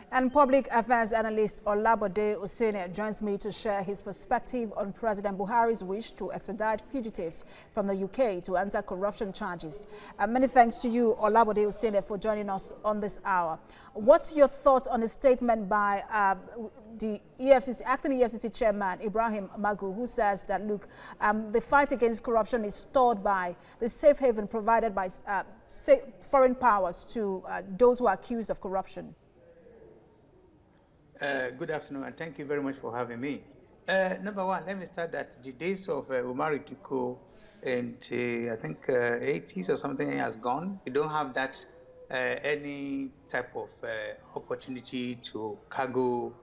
And public affairs analyst Olabode Osenie joins me to share his perspective on President Buhari's wish to extradite fugitives from the UK to answer corruption charges. Many thanks to you, Olabode Osenie, for joining us on this hour. What's your thoughts on a statement by the acting EFCC chairman, Ibrahim Magu, who says that, look, the fight against corruption is stalled by the safe haven provided by foreign powers to those who are accused of corruption? Good afternoon, and thank you very much for having me. Number one, let me start that the days of Umar Tuko in I think 80s or something has gone. We don't have that any type of opportunity to cargo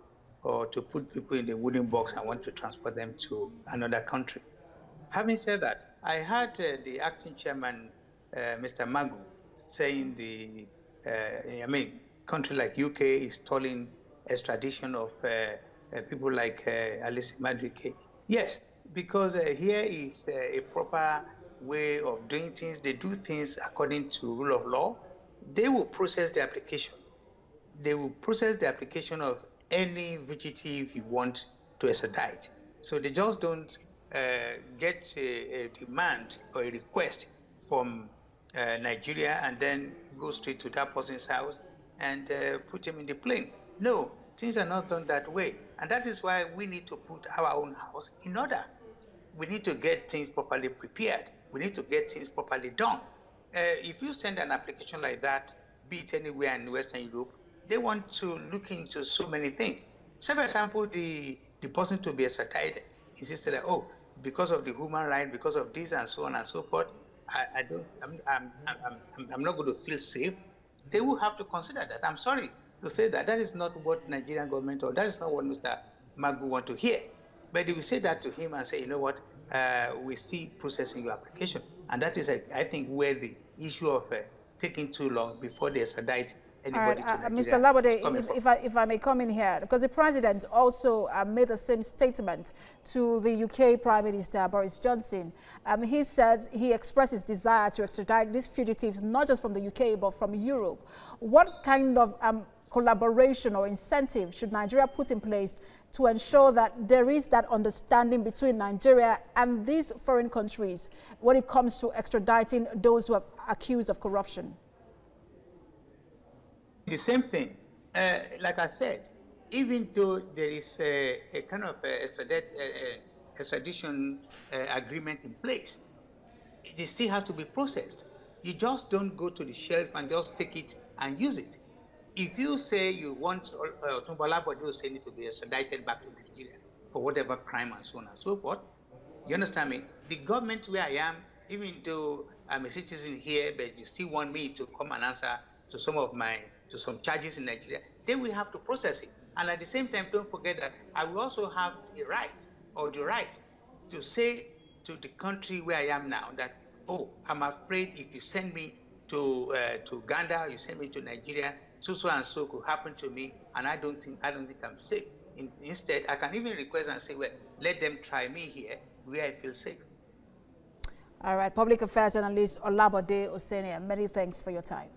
or to put people in the wooden box and want to transport them to another country. Having said that, I heard the acting chairman, Mr. Magu, saying country like UK is stalling extradition of people like Alice Madrike. Yes, because here is a proper way of doing things. They do things according to rule of law. They will process the application. They will process the application of any fugitive you want to extradite. So they just don't get a demand or a request from Nigeria and then go straight to that person's house and put him in the plane. No, things are not done that way. And that is why we need to put our own house in order. We need to get things properly prepared. We need to get things properly done. If you send an application like that, be it anywhere in Western Europe, they want to look into so many things. Say, for example, the person to be extradited insisted that, oh, because of the human right, because of this and so on and so forth, I'm not going to feel safe. They will have to consider that. I'm sorry to say that that is not what Nigerian government or that is not what Mr. Magu want to hear. But they will say that to him and say, you know what, we're still processing your application. And that is, I think, where the issue of taking too long before they extradite anybody to Nigeria. Mr. Olabode, if I may come in here, because the president also made the same statement to the UK Prime Minister Boris Johnson. He said he expressed his desire to extradite these fugitives not just from the UK but from Europe. What kind of collaboration or incentive should Nigeria put in place to ensure that there is that understanding between Nigeria and these foreign countries when it comes to extraditing those who are accused of corruption? The same thing. Like I said, even though there is a kind of extradition agreement in place, they still have to be processed. You just don't go to the shelf and just take it and use it. If you say you want Olabode Osenie to be extradited back to Nigeria for whatever crime and so on and so forth, you understand me? The government where I am, even though I'm a citizen here, but you still want me to come and answer to some charges in Nigeria, then we have to process it. And at the same time, don't forget that I will also have the right to say to the country where I am now that, oh, I'm afraid if you send me to Uganda, you send me to Nigeria, so and so could happen to me, and I don't think I'm safe. Instead, I can even request and say, well, let them try me here where I feel safe. All right, public affairs analyst Olabode Osenie, many thanks for your time.